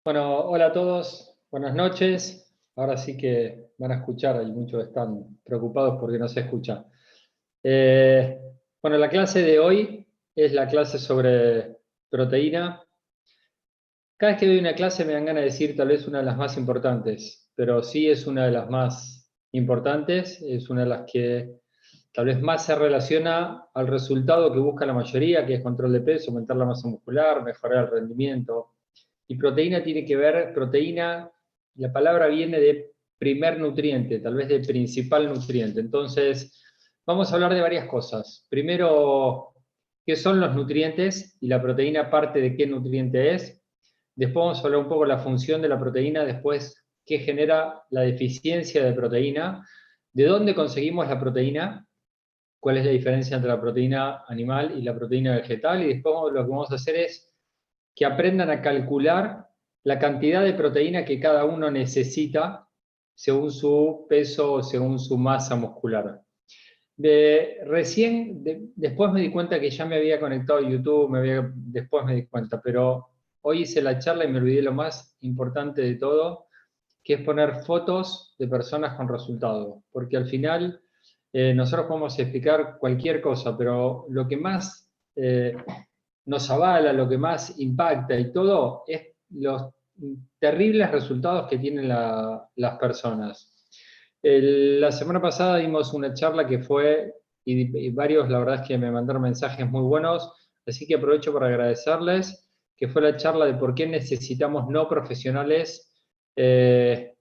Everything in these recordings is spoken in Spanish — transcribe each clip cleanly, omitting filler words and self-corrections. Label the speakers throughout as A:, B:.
A: Bueno, hola a todos, buenas noches. Ahora sí que van a escuchar, hay muchos que están preocupados porque no se escucha. Eh, bueno, la clase de hoy es la clase sobre proteína. Cada vez que doy una clase me dan ganas de decir tal vez una de las más importantes, pero sí es una de las más importantes, es una de las que tal vez más se relaciona al resultado que busca la mayoría, que es control de peso, aumentar la masa muscular, mejorar el rendimiento. Y proteína tiene que ver, proteína, la palabra viene de primer nutriente, tal vez de principal nutriente. Entonces, vamos a hablar de varias cosas. Primero, ¿qué son los nutrientes? Y la proteína parte de qué nutriente es. Después vamos a hablar un poco de la función de la proteína, después qué genera la deficiencia de proteína, de dónde conseguimos la proteína, cuál es la diferencia entre la proteína animal y la proteína vegetal, y después lo que vamos a hacer es que aprendan a calcular la cantidad de proteína que cada uno necesita según su peso o según su masa muscular. Después me di cuenta que ya me había conectado a YouTube, después me di cuenta, pero hoy hice la charla y me olvidé lo más importante de todo, que es poner fotos de personas con resultados, porque al final nosotros podemos explicar cualquier cosa, pero lo que más nos avala, lo que más impacta y todo, es los terribles resultados que tienen las personas. La semana pasada dimos una charla que fue, y varios la verdad es que me mandaron mensajes muy buenos, así que aprovecho para agradecerles, que fue la charla de por qué necesitamos no profesionales que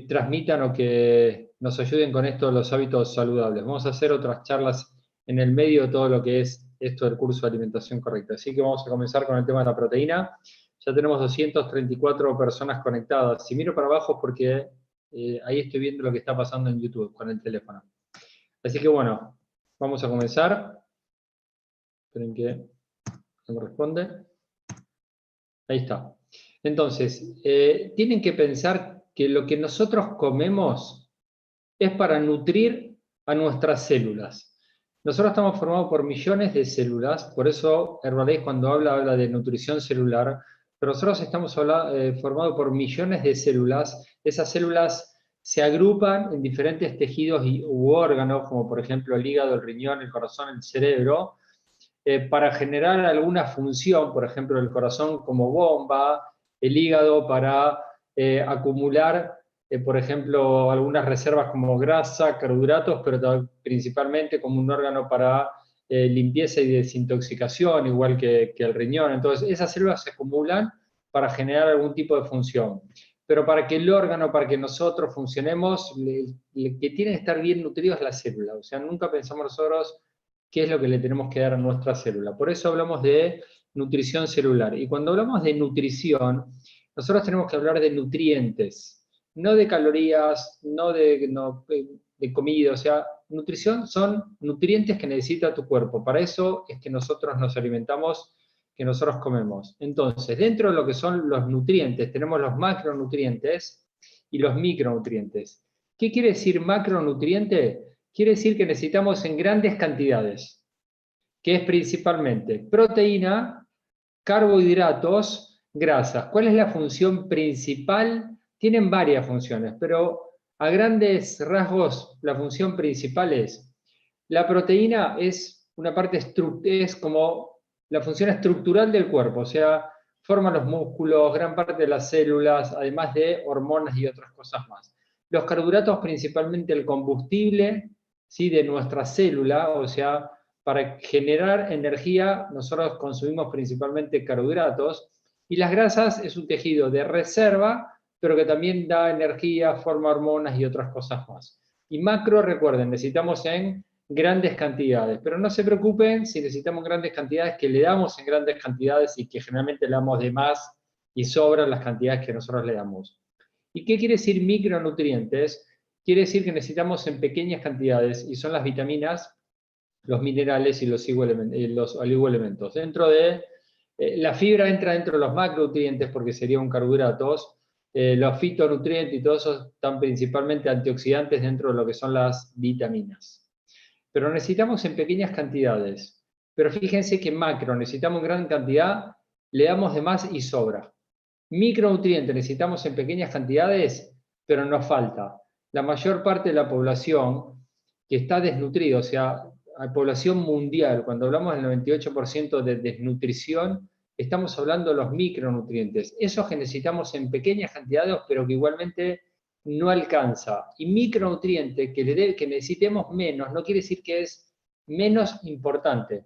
A: transmitan o que nos ayuden con esto de los hábitos saludables. Vamos a hacer otras charlas en el medio de todo lo que es esto del curso de alimentación correcta. Así que vamos a comenzar con el tema de la proteína. Ya tenemos 234 personas conectadas. Si miro para abajo porque ahí estoy viendo lo que está pasando en YouTube con el teléfono. Así que bueno, vamos a comenzar. Esperen que me responde. Ahí está. Entonces, tienen que pensar que lo que nosotros comemos es para nutrir a nuestras células. Nosotros estamos formados por millones de células, por eso Herbalife cuando habla de nutrición celular, pero nosotros estamos formados por millones de células. Esas células se agrupan en diferentes tejidos u órganos, como por ejemplo el hígado, el riñón, el corazón, el cerebro, para generar alguna función, por ejemplo el corazón como bomba, el hígado para acumular por ejemplo, algunas reservas como grasa, carbohidratos, pero principalmente como un órgano para limpieza y desintoxicación, igual que el riñón. Entonces, esas células se acumulan para generar algún tipo de función. Pero para que el órgano, para que nosotros funcionemos, que tiene que estar bien nutrido es la célula. O sea, nunca pensamos nosotros qué es lo que le tenemos que dar a nuestra célula. Por eso hablamos de nutrición celular. Y cuando hablamos de nutrición, nosotros tenemos que hablar de nutrientes, no de calorías, de comida, o sea, nutrición son nutrientes que necesita tu cuerpo. Para eso es que nosotros nos alimentamos, que nosotros comemos. Entonces, dentro de lo que son los nutrientes, tenemos los macronutrientes y los micronutrientes. ¿Qué quiere decir macronutriente? Quiere decir que necesitamos en grandes cantidades, que es principalmente proteína, carbohidratos, grasas. ¿Cuál es la función principal? Tienen varias funciones, pero a grandes rasgos la función principal es, la proteína es una parte, es como la función estructural del cuerpo, o sea, forma los músculos, gran parte de las células, además de hormonas y otras cosas más. Los carbohidratos, principalmente el combustible, ¿sí?, de nuestra célula, o sea, para generar energía nosotros consumimos principalmente carbohidratos, y las grasas es un tejido de reserva, pero que también da energía, forma hormonas y otras cosas más. Y macro, recuerden, necesitamos en grandes cantidades, pero no se preocupen si necesitamos grandes cantidades, que le damos en grandes cantidades y que generalmente le damos de más y sobran las cantidades que nosotros le damos. ¿Y qué quiere decir micronutrientes? Quiere decir que necesitamos en pequeñas cantidades, y son las vitaminas, los minerales y los oligoelementos. Dentro de la fibra entra dentro de los macronutrientes porque sería un carbohidratos. Los fitonutrientes y todo eso están principalmente antioxidantes dentro de lo que son las vitaminas. Pero necesitamos en pequeñas cantidades. Pero fíjense que macro necesitamos en gran cantidad, le damos de más y sobra. Micronutrientes necesitamos en pequeñas cantidades, pero nos falta. La mayor parte de la población que está desnutrida, o sea, la población mundial, cuando hablamos del 98% de desnutrición, estamos hablando de los micronutrientes, esos que necesitamos en pequeñas cantidades, pero que igualmente no alcanza. Y micronutriente que necesitemos menos, no quiere decir que es menos importante.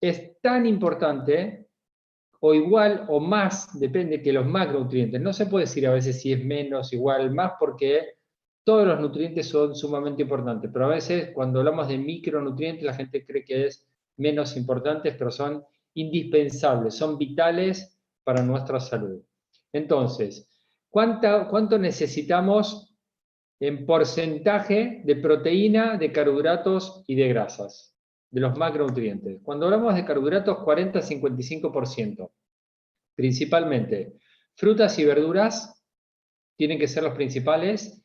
A: Es tan importante, o igual, o más, depende, que los macronutrientes. No se puede decir a veces si es menos, igual, más, porque todos los nutrientes son sumamente importantes, pero a veces cuando hablamos de micronutrientes la gente cree que es menos importantes, pero son indispensables, son vitales para nuestra salud. Entonces, ¿cuánto necesitamos en porcentaje de proteína, de carbohidratos y de grasas, de los macronutrientes? Cuando hablamos de carbohidratos, 40-55%. Principalmente, frutas y verduras tienen que ser los principales,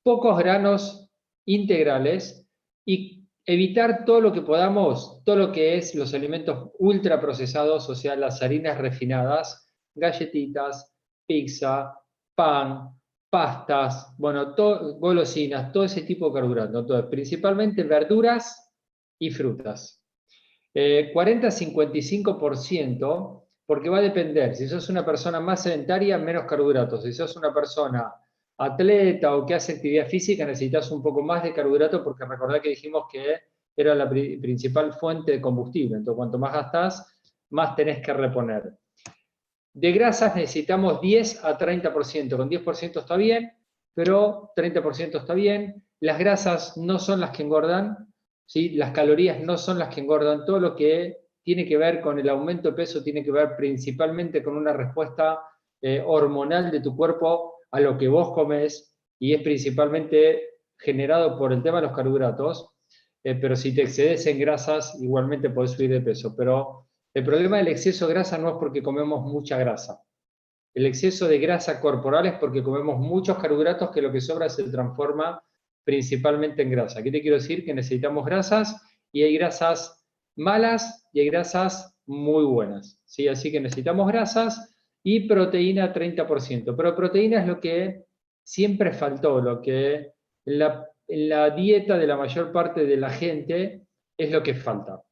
A: pocos granos integrales y evitar todo lo que podamos, todo lo que es los alimentos ultraprocesados, o sea, las harinas refinadas, galletitas, pizza, pan, pastas, bueno, golosinas, todo ese tipo de carbohidratos, principalmente verduras y frutas. 40-55%, porque va a depender, si sos una persona más sedentaria, menos carbohidratos, si sos una persona atleta o que hace actividad física, necesitas un poco más de carbohidrato, porque recordad que dijimos que era la principal fuente de combustible, entonces cuanto más gastás, más tenés que reponer. De grasas necesitamos 10-30%, con 10% está bien, pero 30% está bien. Las grasas no son las que engordan, ¿sí? Las calorías no son las que engordan, todo lo que tiene que ver con el aumento de peso tiene que ver principalmente con una respuesta hormonal de tu cuerpo a lo que vos comes, y es principalmente generado por el tema de los carbohidratos, pero si te excedes en grasas, igualmente podés subir de peso. Pero el problema del exceso de grasa no es porque comemos mucha grasa. El exceso de grasa corporal es porque comemos muchos carbohidratos que lo que sobra se transforma principalmente en grasa. ¿Qué te quiero decir? Que necesitamos grasas, y hay grasas malas y hay grasas muy buenas, ¿sí? Así que necesitamos grasas y proteína 30%. Pero proteína es lo que siempre faltó, lo que en la dieta de la mayor parte de la gente es lo que falta.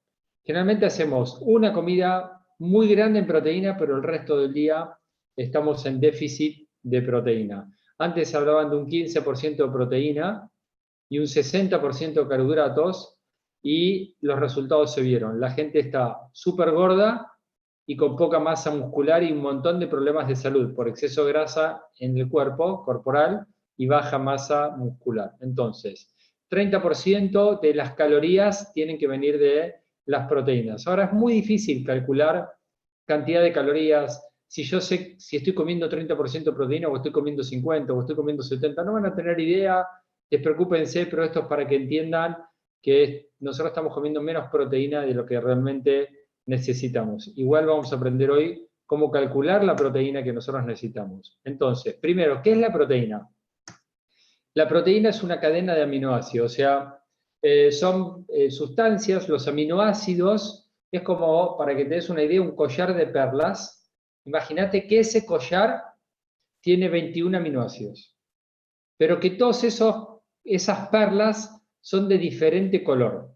A: Generalmente hacemos una comida muy grande en proteína, pero el resto del día estamos en déficit de proteína. Antes hablaban de un 15% de proteína y un 60% de carbohidratos, y los resultados se vieron. La gente está súper gorda y con poca masa muscular y un montón de problemas de salud por exceso de grasa en el cuerpo corporal y baja masa muscular. Entonces, 30% de las calorías tienen que venir de las proteínas. Ahora es muy difícil calcular cantidad de calorías. Si yo sé si estoy comiendo 30% de proteína o estoy comiendo 50 o estoy comiendo 70, no van a tener idea. Despreocúpense, pero esto es para que entiendan que nosotros estamos comiendo menos proteína de lo que realmente necesitamos. Igual vamos a aprender hoy cómo calcular la proteína que nosotros necesitamos. Entonces, primero, ¿qué es la proteína? La proteína es una cadena de aminoácidos, o sea, son sustancias, los aminoácidos, es como, para que te des una idea, un collar de perlas. Imagínate que ese collar tiene 21 aminoácidos, pero que todas esas perlas son de diferente color.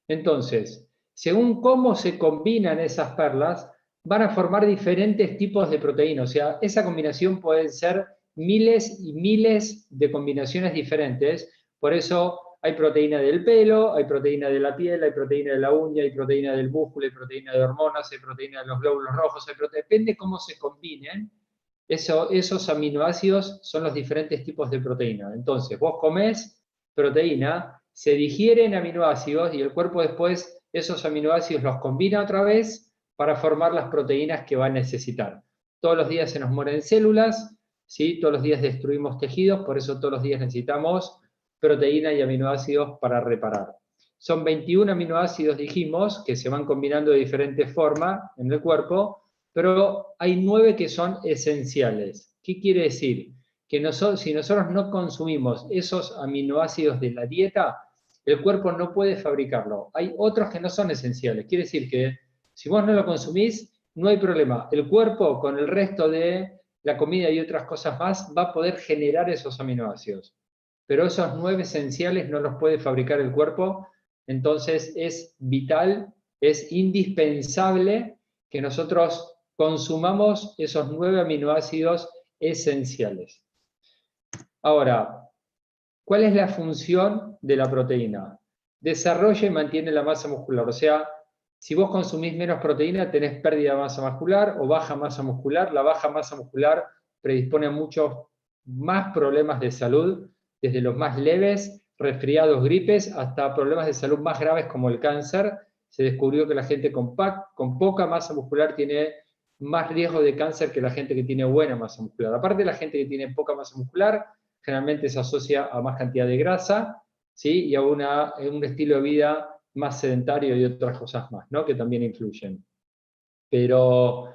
A: Entonces, según cómo se combinan esas perlas, van a formar diferentes tipos de proteína. O sea, esa combinación puede ser miles y miles de combinaciones diferentes. Por eso hay proteína del pelo, hay proteína de la piel, hay proteína de la uña, hay proteína del músculo, hay proteína de hormonas, hay proteína de los glóbulos rojos, depende cómo se combinen. Esos aminoácidos son los diferentes tipos de proteína. Entonces, vos comés proteína, se digieren aminoácidos y el cuerpo después esos aminoácidos los combina otra vez para formar las proteínas que va a necesitar. Todos los días se nos mueren células, ¿sí? Todos los días destruimos tejidos, por eso todos los días necesitamos proteína y aminoácidos para reparar. Son 21 aminoácidos, dijimos, que se van combinando de diferentes formas en el cuerpo, pero hay 9 que son esenciales. ¿Qué quiere decir? Que si nosotros no consumimos esos aminoácidos de la dieta, el cuerpo no puede fabricarlo. Hay otros que no son esenciales. Quiere decir que si vos no lo consumís, no hay problema. El cuerpo, con el resto de la comida y otras cosas más, va a poder generar esos aminoácidos. Pero esos 9 esenciales no los puede fabricar el cuerpo, entonces es vital, es indispensable que nosotros consumamos esos 9 aminoácidos esenciales. Ahora, ¿cuál es la función de la proteína? Desarrolla y mantiene la masa muscular, o sea, si vos consumís menos proteína, tenés pérdida de masa muscular o baja masa muscular. La baja masa muscular predispone a muchos más problemas de salud, desde los más leves, resfriados, gripes, hasta problemas de salud más graves como el cáncer. Se descubrió que la gente con poca masa muscular tiene más riesgo de cáncer que la gente que tiene buena masa muscular. Aparte, la gente que tiene poca masa muscular generalmente se asocia a más cantidad de grasa, ¿sí? Y a un estilo de vida más sedentario y otras cosas más, ¿no? Que también influyen. Pero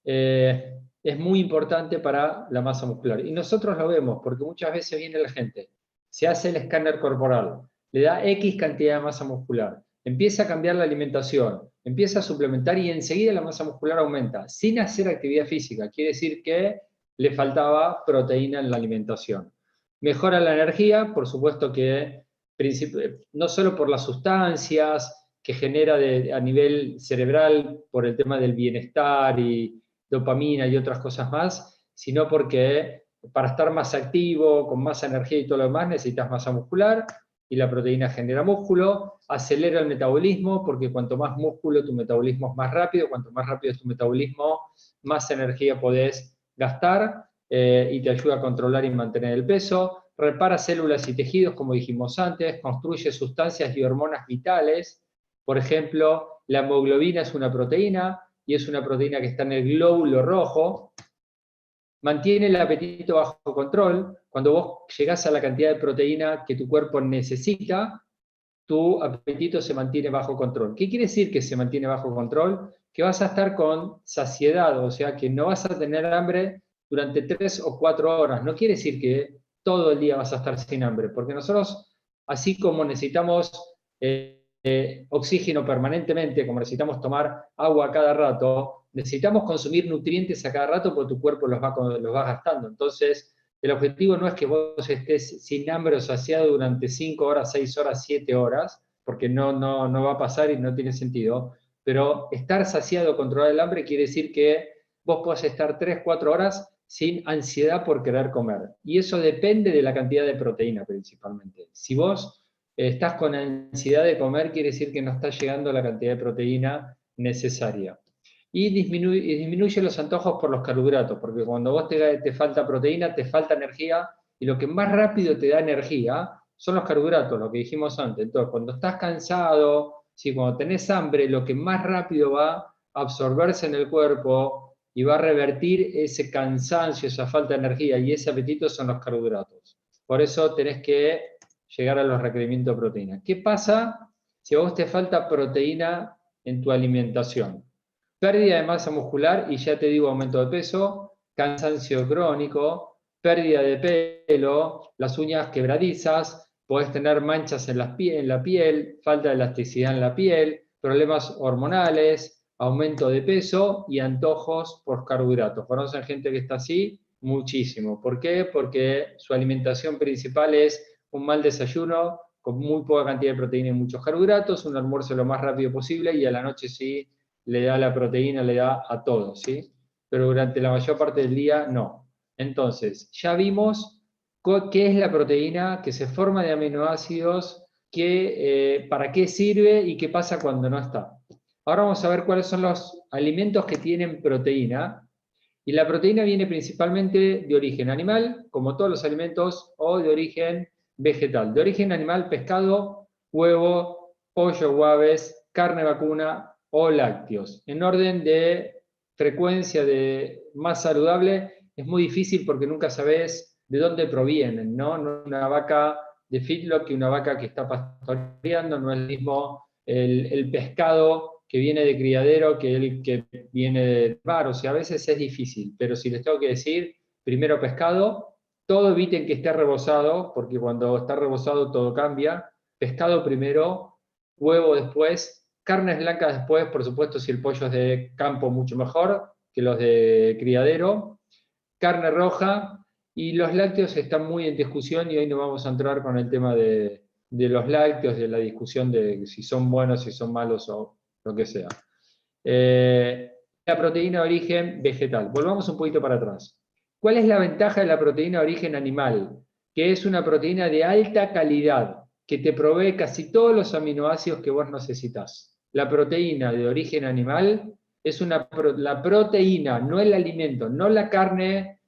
A: es muy importante para la masa muscular. Y nosotros lo vemos, porque muchas veces viene la gente, se hace el escáner corporal, le da X cantidad de masa muscular, empieza a cambiar la alimentación, empieza a suplementar y enseguida la masa muscular aumenta, sin hacer actividad física. Quiere decir que le faltaba proteína en la alimentación. Mejora la energía, por supuesto que no solo por las sustancias que genera a nivel cerebral por el tema del bienestar y dopamina y otras cosas más, sino porque para estar más activo, con más energía y todo lo demás, necesitas masa muscular y la proteína genera músculo, acelera el metabolismo, porque cuanto más músculo, tu metabolismo es más rápido, cuanto más rápido es tu metabolismo, más energía podés gastar y te ayuda a controlar y mantener el peso, repara células y tejidos, como dijimos antes, construye sustancias y hormonas vitales. Por ejemplo, la hemoglobina es una proteína y es una proteína que está en el glóbulo rojo. Mantiene el apetito bajo control. Cuando vos llegás a la cantidad de proteína que tu cuerpo necesita, tu apetito se mantiene bajo control. ¿Qué quiere decir que se mantiene bajo control? Que vas a estar con saciedad, o sea, que no vas a tener hambre durante 3 o 4 horas. No quiere decir que todo el día vas a estar sin hambre, porque nosotros, así como necesitamos oxígeno permanentemente, como necesitamos tomar agua cada rato, necesitamos consumir nutrientes a cada rato porque tu cuerpo los va gastando. Entonces, el objetivo no es que vos estés sin hambre o saciado durante 5 horas, 6 horas, 7 horas, porque no va a pasar y no tiene sentido, pero estar saciado, controlar el hambre, quiere decir que vos podés estar 3, 4 horas sin ansiedad por querer comer. Y eso depende de la cantidad de proteína principalmente. Si vos estás con ansiedad de comer, quiere decir que no está llegando la cantidad de proteína necesaria. Y disminuye los antojos por los carbohidratos, porque cuando vos te falta proteína, te falta energía, y lo que más rápido te da energía son los carbohidratos, lo que dijimos antes. Entonces, cuando estás cansado, cuando tenés hambre, lo que más rápido va a absorberse en el cuerpo y va a revertir ese cansancio, esa falta de energía y ese apetito son los carbohidratos. Por eso tenés que llegar a los requerimientos de proteína. ¿Qué pasa si a vos te falta proteína en tu alimentación? Pérdida de masa muscular, y ya te digo, aumento de peso, cansancio crónico, pérdida de pelo, las uñas quebradizas, podés tener manchas en la piel, falta de elasticidad en la piel, problemas hormonales, aumento de peso y antojos por carbohidratos. ¿Conocen gente que está así? Muchísimo. ¿Por qué? Porque su alimentación principal es un mal desayuno con muy poca cantidad de proteína y muchos carbohidratos, un almuerzo lo más rápido posible y a la noche sí le da la proteína, le da a todo, ¿sí? Pero durante la mayor parte del día no. Entonces, ya vimos qué es la proteína, que se forma de aminoácidos, para qué sirve y qué pasa cuando no está. Ahora vamos a ver cuáles son los alimentos que tienen proteína. Y la proteína viene principalmente de origen animal, como todos los alimentos, o de origen vegetal. De origen animal, pescado, huevo, pollo o aves, carne vacuna o lácteos. En orden de frecuencia de más saludable, es muy difícil porque nunca sabes de dónde provienen, ¿no? No una vaca de feedlot que una vaca que está pastoreando, no es el mismo el pescado que viene de criadero que el que viene de mar. O sea, a veces es difícil, pero si les tengo que decir, primero pescado, todo eviten que esté rebozado, porque cuando está rebozado todo cambia. Pescado primero, huevo después, carnes blancas después, por supuesto si el pollo es de campo mucho mejor que los de criadero. carne roja, y los lácteos están muy en discusión, y hoy no vamos a entrar con el tema de los lácteos, de la discusión de si son buenos, si son malos o lo que sea. La proteína de origen vegetal. Volvamos un poquito para atrás. ¿Cuál es la ventaja de la proteína de origen animal? Que es una proteína de alta calidad, que te provee casi todos los aminoácidos que vos necesitas. La proteína de origen animal es la proteína, no el alimento, no la carne,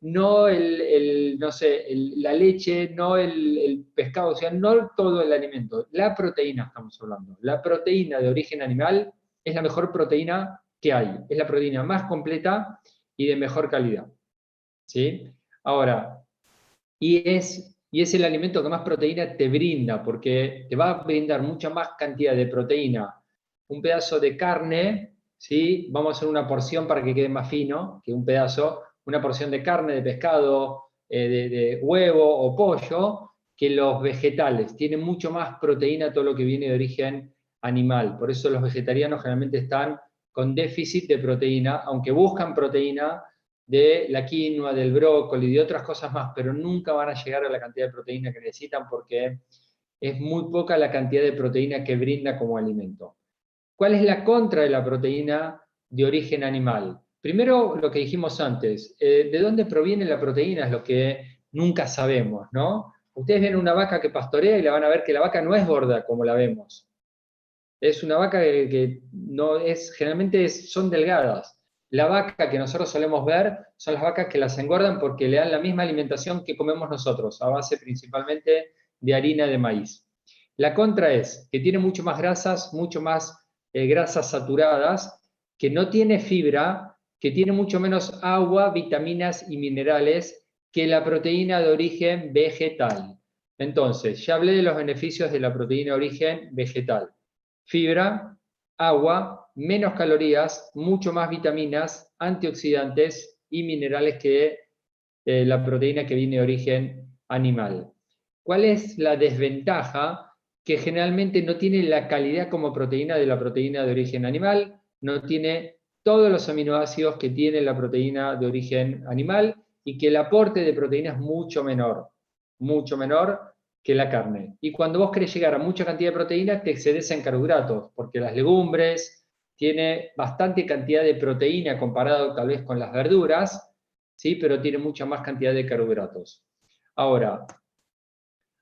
A: no no sé, la leche, no el pescado, o sea, no todo el alimento. La proteína estamos hablando. La proteína de origen animal es la mejor proteína que hay. Es la proteína más completa y de mejor calidad. ¿Sí? Ahora, y es el alimento que más proteína te brinda, porque te va a brindar mucha más cantidad de proteína. Un pedazo de carne, ¿sí? Vamos a hacer una porción para que quede más fino que un pedazo, una porción de carne, de pescado, de huevo o pollo, que los vegetales. Tiene mucho más proteína todo lo que viene de origen animal. Por eso los vegetarianos generalmente están con déficit de proteína, aunque buscan proteína de la quinoa, del brócoli y de otras cosas más, pero nunca van a llegar a la cantidad de proteína que necesitan porque es muy poca la cantidad de proteína que brinda como alimento. ¿Cuál es la contra de la proteína de origen animal? Primero, lo que dijimos antes, ¿de dónde proviene la proteína? Es lo que nunca sabemos, ¿no? Ustedes ven una vaca que pastorea y la van a ver que la vaca no es gorda como la vemos. Es una vaca que no es, generalmente son delgadas. La vaca que nosotros solemos ver son las vacas que las engordan porque le dan la misma alimentación que comemos nosotros, a base principalmente de harina de maíz. La contra es que tiene mucho más grasas saturadas, que no tiene fibra, que tiene mucho menos agua, vitaminas y minerales que la proteína de origen vegetal. Entonces, ya hablé de los beneficios de la proteína de origen vegetal. Fibra, agua, menos calorías, mucho más vitaminas, antioxidantes y minerales que la proteína que viene de origen animal. ¿Cuál es la desventaja? Que generalmente no tiene la calidad como proteína de la proteína de origen animal, no tiene todos los aminoácidos que tiene la proteína de origen animal y que el aporte de proteína es mucho menor que la carne. Y cuando vos querés llegar a mucha cantidad de proteína, te excedes en carbohidratos, porque las legumbres tiene bastante cantidad de proteína comparado tal vez con las verduras, ¿sí? Pero tiene mucha más cantidad de carbohidratos. Ahora,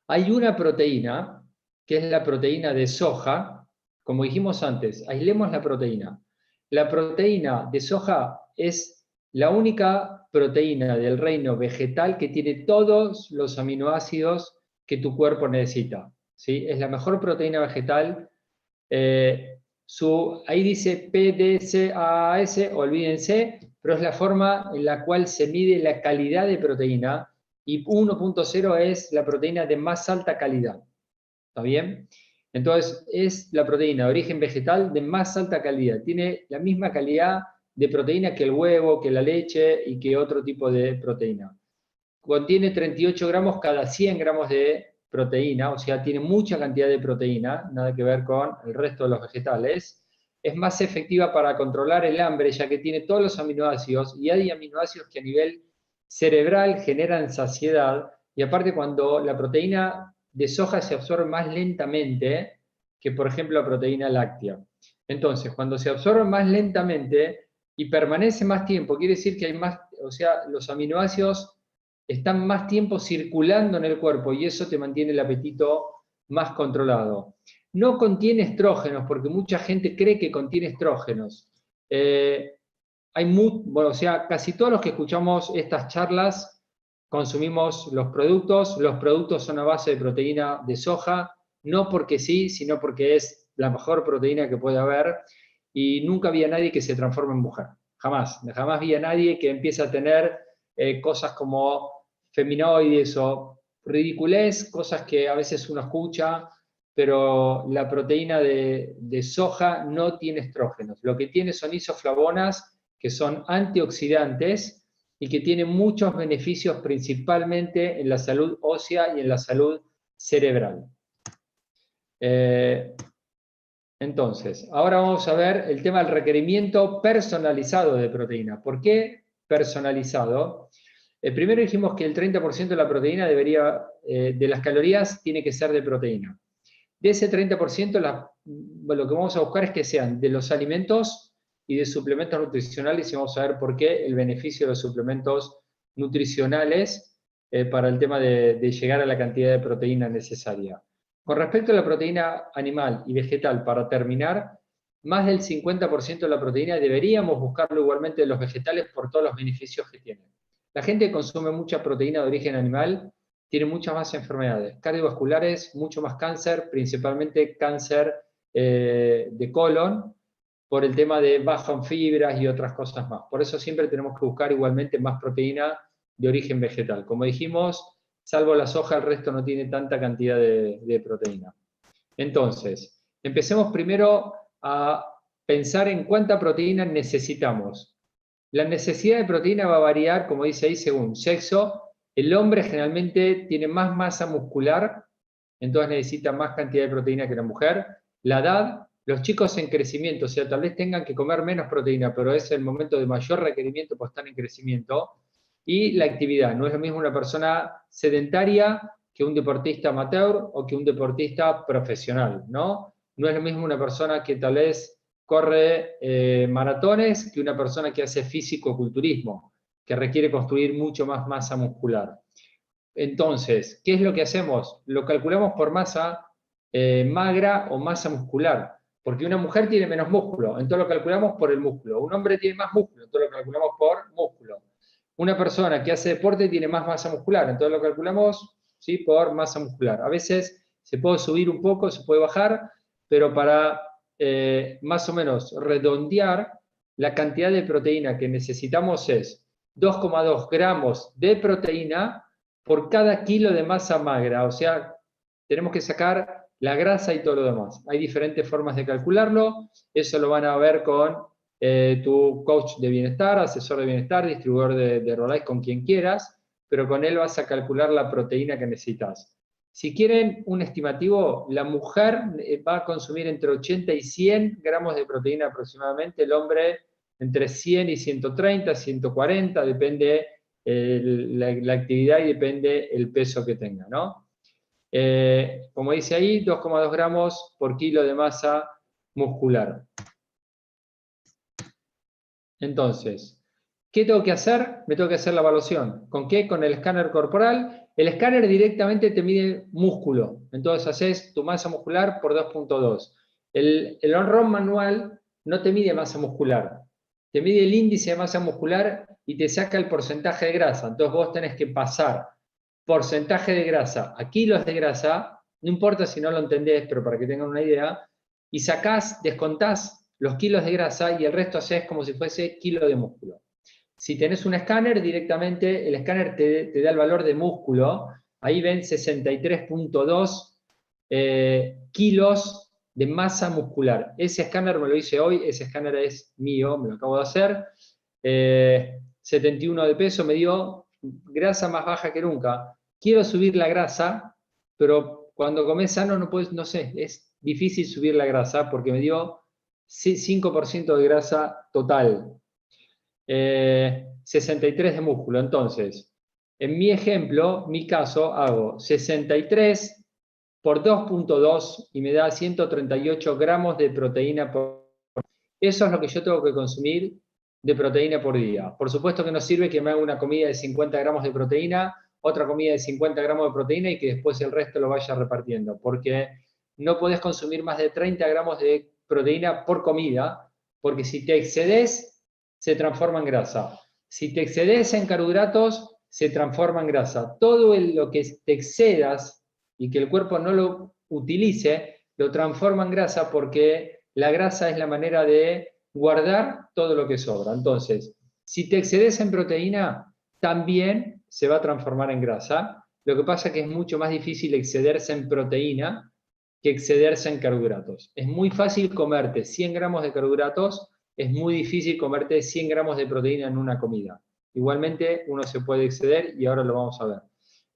A: hay una proteína, que es la proteína de soja, como dijimos antes, aislemos la proteína. La proteína de soja es la única proteína del reino vegetal que tiene todos los aminoácidos que tu cuerpo necesita. ¿Sí? Es la mejor proteína vegetal. Ahí dice PDCAAS, olvídense, pero es la forma en la cual se mide la calidad de proteína, y 1.0 es la proteína de más alta calidad. ¿Está bien? Entonces, es la proteína de origen vegetal de más alta calidad. Tiene la misma calidad de proteína que el huevo, que la leche y que otro tipo de proteína. Contiene 38 gramos cada 100 gramos de proteína, o sea, tiene mucha cantidad de proteína, nada que ver con el resto de los vegetales. Es más efectiva para controlar el hambre, ya que tiene todos los aminoácidos, y hay aminoácidos que a nivel cerebral generan saciedad, y aparte cuando la proteína de soja se absorbe más lentamente que, por ejemplo, la proteína láctea. Entonces, cuando se absorbe más lentamente y permanece más tiempo, quiere decir que hay más, o sea, los aminoácidos están más tiempo circulando en el cuerpo y eso te mantiene el apetito más controlado. No contiene estrógenos, porque mucha gente cree que contiene estrógenos. Bueno, o sea, casi todos los que escuchamos estas charlas consumimos los productos son a base de proteína de soja, no porque sí, sino porque es la mejor proteína que puede haber, y nunca vi a nadie que se transforme en mujer, jamás vi a nadie que empiece a tener cosas como feminoides o ridiculez, cosas que a veces uno escucha, pero la proteína de soja no tiene estrógenos, lo que tiene son isoflavonas, que son antioxidantes y que tienen muchos beneficios principalmente en la salud ósea y en la salud cerebral. Entonces, ahora vamos a ver el tema del requerimiento personalizado de proteína. ¿Por qué personalizado. Primero dijimos que el 30% de la proteína debería, de las calorías tiene que ser de proteína. De ese 30%, lo que vamos a buscar es que sean de los alimentos y de suplementos nutricionales, y vamos a ver por qué el beneficio de los suplementos nutricionales para el tema de llegar a la cantidad de proteína necesaria. Con respecto a la proteína animal y vegetal, para terminar, más del 50% de la proteína deberíamos buscarlo igualmente de los vegetales por todos los beneficios que tienen. La gente que consume mucha proteína de origen animal tiene muchas más enfermedades cardiovasculares, mucho más cáncer, principalmente cáncer de colon, por el tema de baja en fibras y otras cosas más. Por eso siempre tenemos que buscar igualmente más proteína de origen vegetal. Como dijimos, salvo la soja, el resto no tiene tanta cantidad de proteína. Entonces, empecemos primero a pensar en cuánta proteína necesitamos. La necesidad de proteína va a variar, como dice ahí, según sexo. El hombre generalmente tiene más masa muscular, entonces necesita más cantidad de proteína que la mujer. La edad, los chicos en crecimiento, o sea, tal vez tengan que comer menos proteína, pero es el momento de mayor requerimiento porque están en crecimiento. Y la actividad, no es lo mismo una persona sedentaria que un deportista amateur o que un deportista profesional, ¿no? No es lo mismo una persona que tal vez corre maratones que una persona que hace físico-culturismo, que requiere construir mucho más masa muscular. Entonces, ¿qué es lo que hacemos? Lo calculamos por masa magra o masa muscular, porque una mujer tiene menos músculo, entonces lo calculamos por el músculo. Un hombre tiene más músculo, entonces lo calculamos por músculo. Una persona que hace deporte tiene más masa muscular, entonces lo calculamos, ¿sí?, por masa muscular. A veces se puede subir un poco, se puede bajar, pero para más o menos redondear, la cantidad de proteína que necesitamos es 2,2 gramos de proteína por cada kilo de masa magra, o sea, tenemos que sacar la grasa y todo lo demás. Hay diferentes formas de calcularlo, eso lo van a ver con tu coach de bienestar, asesor de bienestar, distribuidor de Herbalife, con quien quieras, pero con él vas a calcular la proteína que necesitas. Si quieren un estimativo, la mujer va a consumir entre 80 y 100 gramos de proteína aproximadamente, el hombre entre 100 y 130, 140, depende la actividad y depende el peso que tenga, ¿no? Como dice ahí, 2,2 gramos por kilo de masa muscular. Entonces, ¿qué tengo que hacer? Me tengo que hacer la evaluación. ¿Con qué? Con el escáner corporal. El escáner directamente te mide músculo. Entonces haces tu masa muscular por 2,2. El on-run manual no te mide masa muscular. Te mide el índice de masa muscular y te saca el porcentaje de grasa. Entonces vos tenés que pasar porcentaje de grasa a kilos de grasa, no importa si no lo entendés, pero para que tengan una idea, y sacás, descontás los kilos de grasa y el resto haces como si fuese kilo de músculo. Si tenés un escáner, directamente el escáner te da el valor de músculo, ahí ven 63,2 kilos de masa muscular. Ese escáner me lo hice hoy, ese escáner es mío, me lo acabo de hacer. 71 de peso, me dio grasa más baja que nunca. Quiero subir la grasa, pero cuando comes sano no puedes, no sé, es difícil subir la grasa porque me dio 5% de grasa total. 63 de músculo. Entonces, en mi ejemplo, mi caso, hago 63 por 2,2 y me da 138 gramos de proteína por día. Eso es lo que yo tengo que consumir de proteína por día. Por supuesto que no sirve que me haga una comida de 50 gramos de proteína, otra comida de 50 gramos de proteína y que después el resto lo vaya repartiendo, porque no podés consumir más de 30 gramos de proteína por comida, porque si te excedes, se transforma en grasa. Si te excedes en carbohidratos, se transforma en grasa. Todo lo que te excedas y que el cuerpo no lo utilice, lo transforma en grasa porque la grasa es la manera de guardar todo lo que sobra. Entonces, si te excedes en proteína, también se va a transformar en grasa. Lo que pasa es que es mucho más difícil excederse en proteína que excederse en carbohidratos. Es muy fácil comerte 100 gramos de carbohidratos, es muy difícil comerte 100 gramos de proteína en una comida. Igualmente, uno se puede exceder y ahora lo vamos a ver.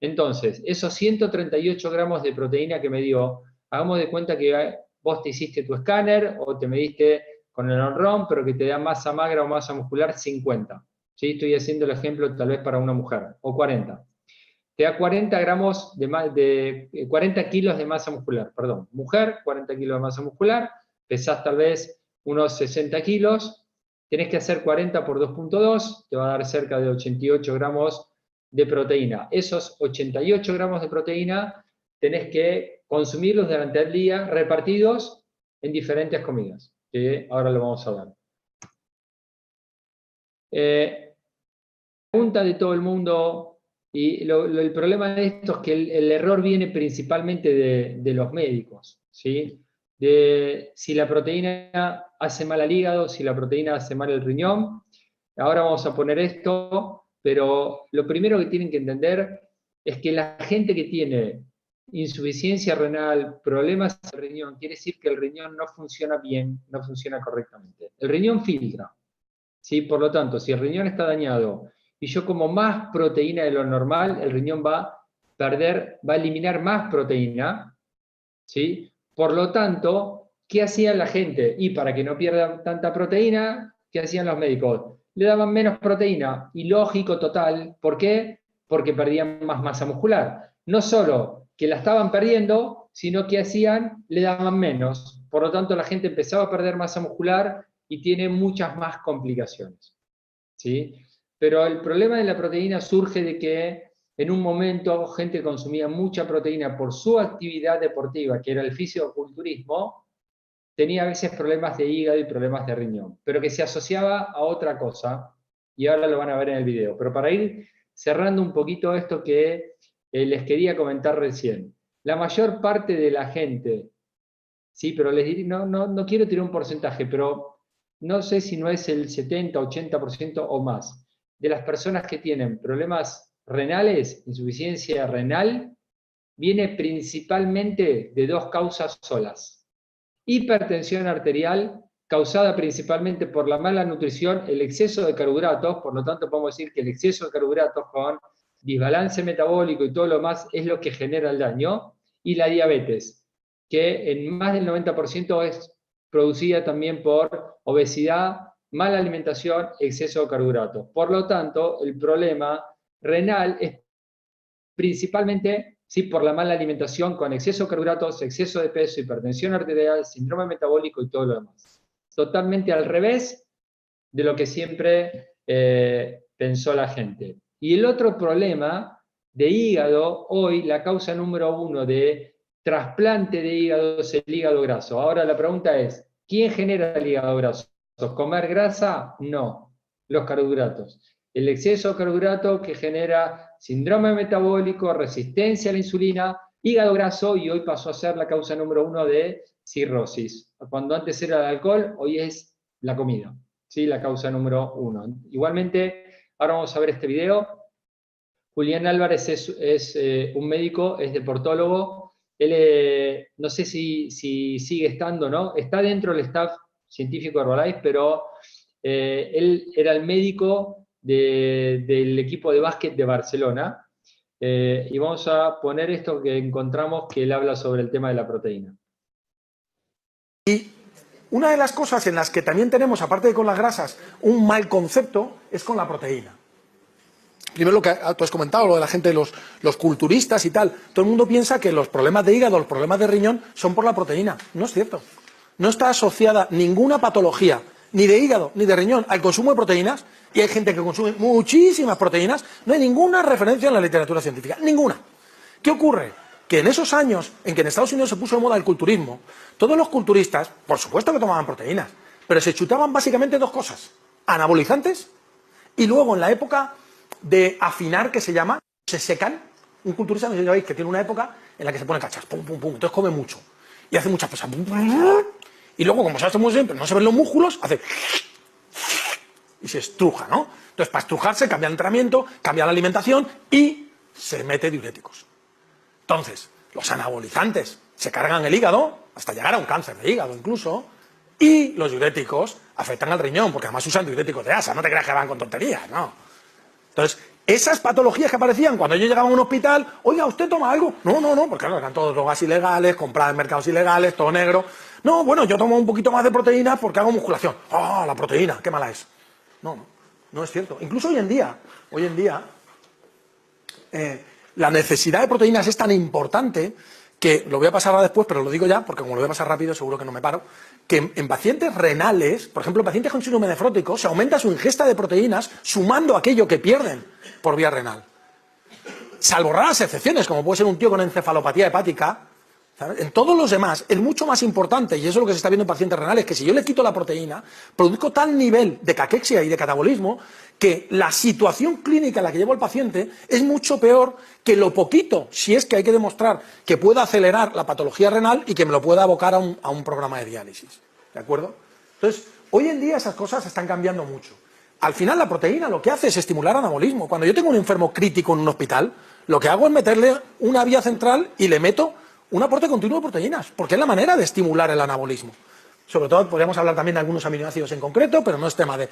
A: Entonces, esos 138 gramos de proteína que me dio, hagamos de cuenta que vos te hiciste tu escáner o te mediste con el on-run, pero que te da masa magra o masa muscular 50. ¿sí? Estoy haciendo el ejemplo tal vez para una mujer, o 40. Te da 40 gramos de 40 kilos de masa muscular, perdón. Mujer, 40 kilos de masa muscular, pesás tal vez unos 60 kilos, tenés que hacer 40 por 2.2, te va a dar cerca de 88 gramos de proteína. Esos 88 gramos de proteína tenés que consumirlos durante el día, repartidos en diferentes comidas, que ahora lo vamos a ver. Pregunta de todo el mundo, y el problema de esto es que el error viene principalmente de los médicos, ¿sí? De si la proteína hace mal al hígado, si la proteína hace mal al riñón. Ahora vamos a poner esto, pero lo primero que tienen que entender es que la gente que tiene insuficiencia renal, problemas de riñón, quiere decir que el riñón no funciona bien, no funciona correctamente. El riñón filtra, ¿sí? Por lo tanto, si el riñón está dañado y yo como más proteína de lo normal, el riñón va a perder, va a eliminar más proteína, ¿sí? Por lo tanto, ¿qué hacía la gente? Y para que no pierdan tanta proteína, ¿qué hacían los médicos? Le daban menos proteína, y lógico total, ¿por qué? Porque perdían más masa muscular. No solo que la estaban perdiendo, sino que hacían, le daban menos. Por lo tanto, la gente empezaba a perder masa muscular y tiene muchas más complicaciones, ¿sí? Pero el problema de la proteína surge de que en un momento gente consumía mucha proteína por su actividad deportiva, que era el fisicoculturismo, tenía a veces problemas de hígado y problemas de riñón, pero que se asociaba a otra cosa, y ahora lo van a ver en el video. Pero para ir cerrando un poquito esto que les quería comentar recién, la mayor parte de la gente, sí, pero les diré, no quiero tirar un porcentaje, pero no sé si no es el 70, 80% o más, de las personas que tienen problemas renales, insuficiencia renal, viene principalmente de dos causas solas. Hipertensión arterial, causada principalmente por la mala nutrición, el exceso de carbohidratos, por lo tanto podemos decir que el exceso de carbohidratos con desbalance metabólico y todo lo más es lo que genera el daño, y la diabetes, que en más del 90% es producida también por obesidad, mala alimentación, exceso de carbohidratos. Por lo tanto, el problema renal es principalmente ¿sí? por la mala alimentación con exceso de carbohidratos, exceso de peso, hipertensión arterial, síndrome metabólico y todo lo demás. Totalmente al revés de lo que siempre pensó la gente. Y el otro problema de hígado, hoy la causa número 1 de trasplante de hígado es el hígado graso. Ahora la pregunta es, ¿quién genera el hígado graso? ¿Comer grasa? No, los carbohidratos. El exceso de carbohidratos que genera síndrome metabólico, resistencia a la insulina, hígado graso, y hoy pasó a ser la causa número 1 de cirrosis. Cuando antes era el alcohol, hoy es la comida, ¿sí? La causa número 1. Igualmente, ahora vamos a ver este video. Julián Álvarez es un médico, es deportólogo. Él, no sé si sigue estando, ¿no? Está dentro del staff científico de Herbalife, pero él era el médico del equipo de básquet de Barcelona. Y vamos a poner esto que encontramos, que él habla sobre el tema de la proteína.
B: Y una de las cosas en las que también tenemos, aparte de con las grasas, un mal concepto, es con la proteína. Primero lo que tú has comentado, lo de la gente, los culturistas y tal. Todo el mundo piensa que los problemas de hígado, los problemas de riñón son por la proteína. No es cierto. No está asociada ninguna patología, ni de hígado, ni de riñón, al consumo de proteínas. Y hay gente que consume muchísimas proteínas. No hay ninguna referencia en la literatura científica. Ninguna. ¿Qué ocurre? Que en esos años en que en Estados Unidos se puso de moda el culturismo, todos los culturistas, por supuesto que tomaban proteínas, pero se chutaban básicamente dos cosas: anabolizantes, y luego en la época de afinar, que se llama, se secan. Un culturista, no sé si sabéis, que tiene una época en la que se pone cachas, pum, pum, pum, entonces come mucho y hace muchas cosas, pum, pum, pum, y luego, como se hace muy siempre, no se ven los músculos, hace y se estruja, ¿no? Entonces, para estrujarse, cambia el entrenamiento, cambia la alimentación y se mete diuréticos. Entonces, los anabolizantes se cargan el hígado, hasta llegar a un cáncer de hígado incluso, y los diuréticos afectan al riñón, porque además usan diuréticos de asa, no te creas que van con tonterías, no. Entonces, esas patologías que aparecían cuando yo llegaba a un hospital, oiga, ¿usted toma algo? No, porque claro, eran todos drogas ilegales, compradas en mercados ilegales, todo negro. No, bueno, yo tomo un poquito más de proteína porque hago musculación. ¡Ah, la proteína! ¡Qué mala es! No. No es cierto. Incluso hoy en día, la necesidad de proteínas es tan importante que, lo voy a pasar ahora después, pero lo digo ya, porque como lo voy a pasar rápido, seguro que no me paro, que en pacientes renales, por ejemplo, en pacientes con síndrome nefrótico, se aumenta su ingesta de proteínas sumando aquello que pierden por vía renal. Salvo raras excepciones, como puede ser un tío con encefalopatía hepática, ¿sabes? En todos los demás, es mucho más importante, y eso es lo que se está viendo en pacientes renales, que si yo le quito la proteína, produzco tal nivel de caquexia y de catabolismo que la situación clínica a la que llevo al paciente es mucho peor que lo poquito, si es que hay que demostrar que pueda acelerar la patología renal y que me lo pueda abocar a un programa de diálisis. ¿De acuerdo? Entonces, hoy en día esas cosas están cambiando mucho. Al final la proteína lo que hace es estimular anabolismo. Cuando yo tengo un enfermo crítico en un hospital, lo que hago es meterle una vía central y le meto un aporte continuo de proteínas, porque es la manera de estimular el anabolismo. Sobre todo podríamos hablar también de algunos aminoácidos en concreto, pero no es tema de...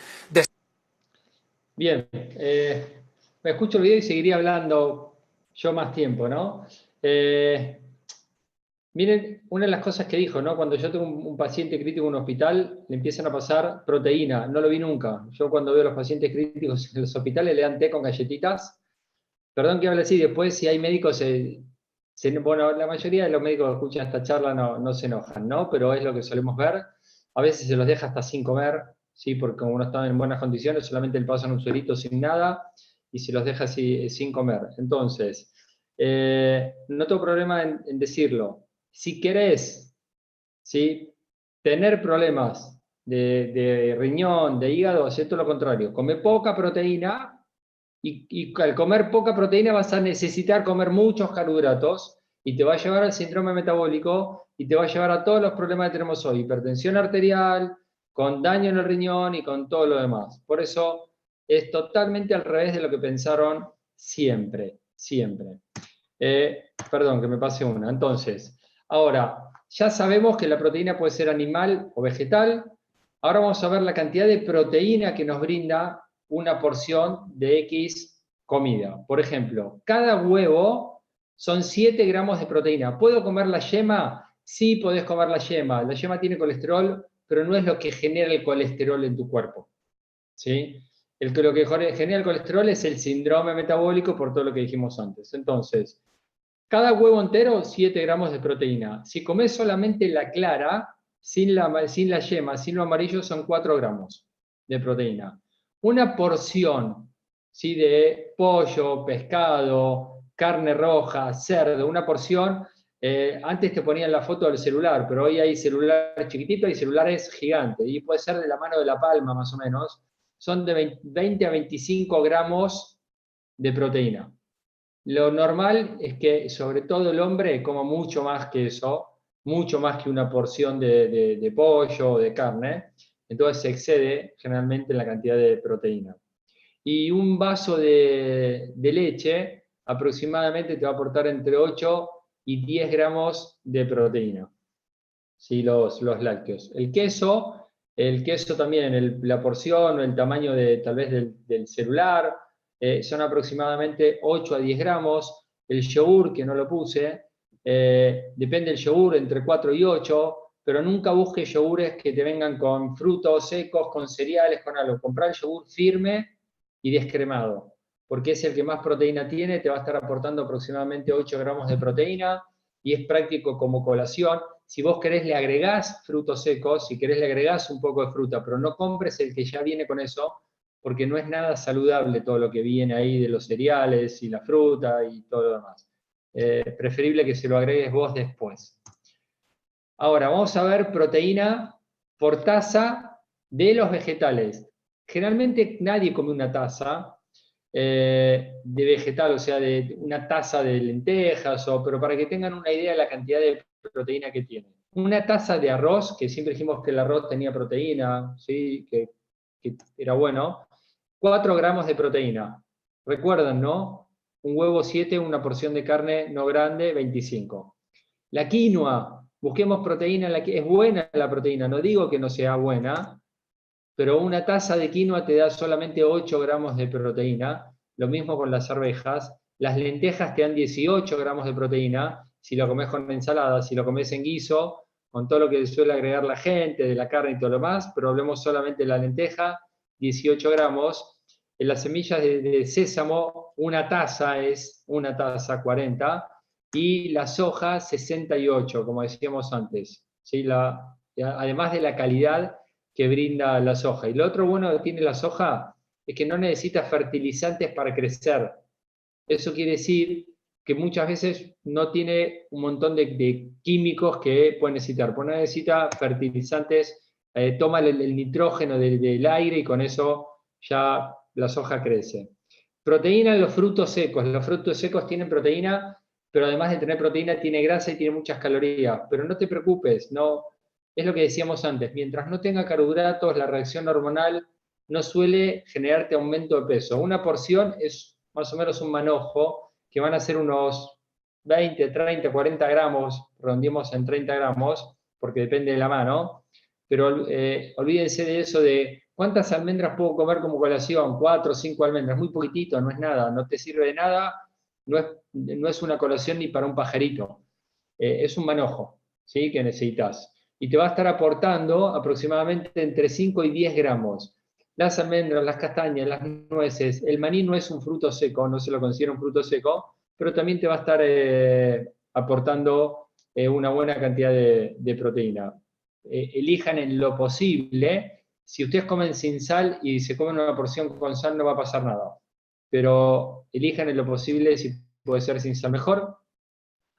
A: Bien, me escucho el video y seguiría hablando yo más tiempo, ¿no? Miren, una de las cosas que dijo, ¿no? Cuando yo tengo un paciente crítico en un hospital, le empiezan a pasar proteína. No lo vi nunca. Yo cuando veo a los pacientes críticos en los hospitales le dan té con galletitas. Perdón que hable así, después si hay médicos, bueno, la mayoría de los médicos que escuchan esta charla no se enojan, ¿no? Pero es lo que solemos ver. A veces se los deja hasta sin comer, ¿sí? Porque como no están en buenas condiciones, solamente le pasan un suerito sin nada y se los deja así, sin comer. Entonces, no tengo problema en decirlo. Si querés, ¿sí?, tener problemas de riñón, de hígado, hacé todo lo contrario. Come poca proteína y al comer poca proteína vas a necesitar comer muchos carbohidratos y te va a llevar al síndrome metabólico y te va a llevar a todos los problemas que tenemos hoy, hipertensión arterial, con daño en el riñón y con todo lo demás. Por eso es totalmente al revés de lo que pensaron siempre, siempre. Perdón, que me pase una. Entonces, ahora, ya sabemos que la proteína puede ser animal o vegetal. Ahora vamos a ver la cantidad de proteína que nos brinda una porción de X comida. Por ejemplo, cada huevo son 7 gramos de proteína. ¿Puedo comer la yema? Sí, podés comer la yema. La yema tiene colesterol, pero no es lo que genera el colesterol en tu cuerpo, ¿sí? Lo que genera el colesterol es el síndrome metabólico por todo lo que dijimos antes. Entonces, cada huevo entero, 7 gramos de proteína. Si comes solamente la clara, sin la yema, sin lo amarillo, son 4 gramos de proteína. Una porción, ¿sí?, de pollo, pescado, carne roja, cerdo, una porción, antes te ponían la foto del celular, pero hoy hay celulares chiquititos y celulares gigantes, y puede ser de la mano de la palma más o menos, son de 20 a 25 gramos de proteína. Lo normal es que, sobre todo el hombre, coma mucho más que eso, mucho más que una porción de pollo o de carne, entonces se excede generalmente en la cantidad de proteína. Y un vaso de leche aproximadamente te va a aportar entre 8 y 10 gramos de proteína, ¿sí?, los lácteos. El queso también, la porción o el tamaño tal vez del celular, son aproximadamente 8 a 10 gramos. El yogur, que no lo puse, depende del yogur, entre 4 y 8, pero nunca busques yogures que te vengan con frutos secos, con cereales, con algo. Comprar el yogur firme y descremado, porque es el que más proteína tiene, te va a estar aportando aproximadamente 8 gramos de proteína y es práctico como colación. Si vos querés le agregás frutos secos, si querés le agregás un poco de fruta, pero no compres el que ya viene con eso, porque no es nada saludable todo lo que viene ahí de los cereales y la fruta y todo lo demás. Preferible que se lo agregues vos después. Ahora, vamos a ver proteína por taza de los vegetales. Generalmente nadie come una taza de vegetal, o sea, de una taza de lentejas, pero para que tengan una idea de la cantidad de proteína que tiene. Una taza de arroz, que siempre dijimos que el arroz tenía proteína, ¿sí?, que era bueno, 4 gramos de proteína. Recuerdan, ¿no? Un huevo 7, una porción de carne no grande, 25. La quinoa, busquemos proteína en la que es buena la proteína, no digo que no sea buena, pero una taza de quinoa te da solamente 8 gramos de proteína, lo mismo con las arvejas. Las lentejas te dan 18 gramos de proteína, si lo comes con ensalada, si lo comes en guiso, con todo lo que suele agregar la gente, de la carne y todo lo más, pero hablemos solamente de la lenteja, 18 gramos. En las semillas de sésamo, una taza es una taza 40, y la soja 68, como decíamos antes. ¿Sí? Además de la calidad que brinda la soja. Y lo otro bueno que tiene la soja es que no necesita fertilizantes para crecer. Eso quiere decir que muchas veces no tiene un montón de químicos que puede necesitar. Pues no necesita fertilizantes, toma el nitrógeno del aire y con eso ya la soja crece. Proteína en los frutos secos. Los frutos secos tienen proteína, pero además de tener proteína tiene grasa y tiene muchas calorías. Pero no te preocupes, no, es lo que decíamos antes. Mientras no tenga carbohidratos, la reacción hormonal no suele generarte aumento de peso. Una porción es más o menos un manojo, que van a ser unos 20, 30, 40 gramos, redondeemos en 30 gramos, porque depende de la mano, pero olvídense de eso de cuántas almendras puedo comer como colación, 4 o 5 almendras, muy poquitito, no es nada, no te sirve de nada, no es una colación ni para un pajarito, es un manojo, ¿sí? Que necesitas. Y te va a estar aportando aproximadamente entre 5 y 10 gramos. Las almendras, las castañas, las nueces, el maní no es un fruto seco, no se lo considera un fruto seco, pero también te va a estar aportando una buena cantidad de proteína. Elijan en lo posible, si ustedes comen sin sal y se comen una porción con sal no va a pasar nada, pero elijan en lo posible, si puede ser sin sal mejor.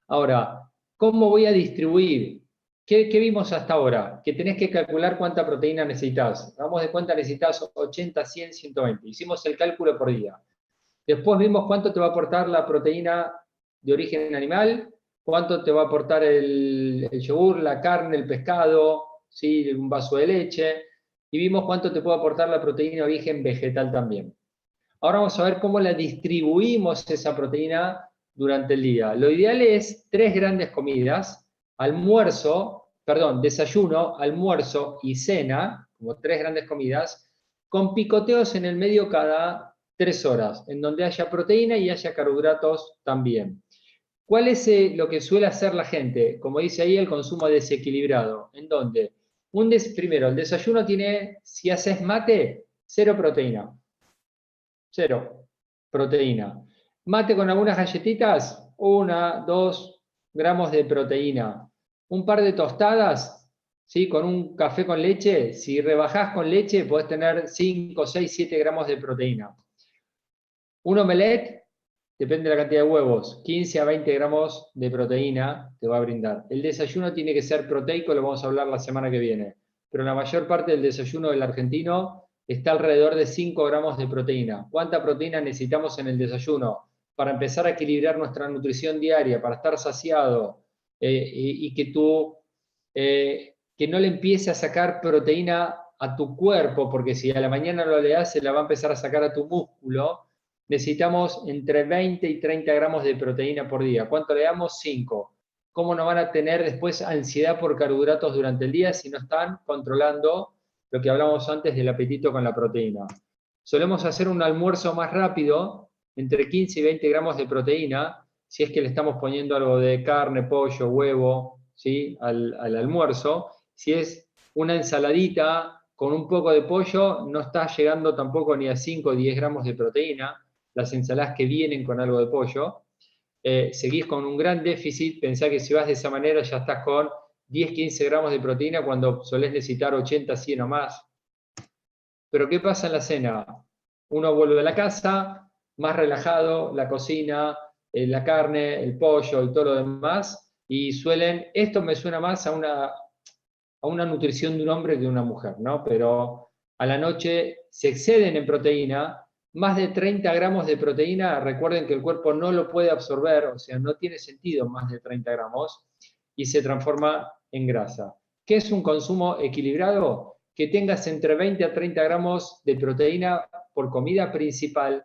A: Ahora, ¿cómo voy a distribuir? ¿Qué vimos hasta ahora? Que tenés que calcular cuánta proteína necesitas. Damos de cuenta, necesitas 80, 100, 120. Hicimos el cálculo por día. Después vimos cuánto te va a aportar la proteína de origen animal, cuánto te va a aportar el yogur, la carne, el pescado, ¿sí? Un vaso de leche. Y vimos cuánto te puede aportar la proteína de origen vegetal también. Ahora vamos a ver cómo la distribuimos esa proteína durante el día. Lo ideal es 3 grandes comidas, desayuno, almuerzo y cena, como 3 grandes comidas, con picoteos en el medio cada 3 horas, en donde haya proteína y haya carbohidratos también. ¿Cuál es lo que suele hacer la gente? Como dice ahí, el consumo desequilibrado. ¿En dónde? Primero, el desayuno tiene, si haces mate, 0 proteína. 0 proteína. Mate con algunas galletitas, 1, 2 gramos de proteína. Un par de tostadas, ¿sí? Con un café con leche, si rebajás con leche podés tener 5, 6, 7 gramos de proteína. Un omelette, depende de la cantidad de huevos, 15 a 20 gramos de proteína te va a brindar. El desayuno tiene que ser proteico, lo vamos a hablar la semana que viene. Pero la mayor parte del desayuno del argentino está alrededor de 5 gramos de proteína. ¿Cuánta proteína necesitamos en el desayuno? Para empezar a equilibrar nuestra nutrición diaria, para estar saciado y que que no le empiece a sacar proteína a tu cuerpo, porque si a la mañana no le das, se la va a empezar a sacar a tu músculo. Necesitamos entre 20 y 30 gramos de proteína por día. ¿Cuánto le damos? 5. ¿Cómo no van a tener después ansiedad por carbohidratos durante el día si no están controlando lo que hablamos antes del apetito con la proteína? Solemos hacer un almuerzo más rápido, entre 15 y 20 gramos de proteína, si es que le estamos poniendo algo de carne, pollo, huevo, ¿sí? al almuerzo. Si es una ensaladita con un poco de pollo, no está llegando tampoco ni a 5 o 10 gramos de proteína, las ensaladas que vienen con algo de pollo. Seguís con un gran déficit, pensá que si vas de esa manera ya estás con 10, 15 gramos de proteína cuando solés necesitar 80, 100 o más. Pero ¿qué pasa en la cena? Uno vuelve a la casa, más relajado, la cocina, la carne, el pollo y todo lo demás, y esto me suena más a una nutrición de un hombre que de una mujer, ¿no? Pero a la noche se exceden en proteína, más de 30 gramos de proteína, recuerden que el cuerpo no lo puede absorber, o sea, no tiene sentido más de 30 gramos, y se transforma en grasa. ¿Qué es un consumo equilibrado? Que tengas entre 20 a 30 gramos de proteína por comida principal,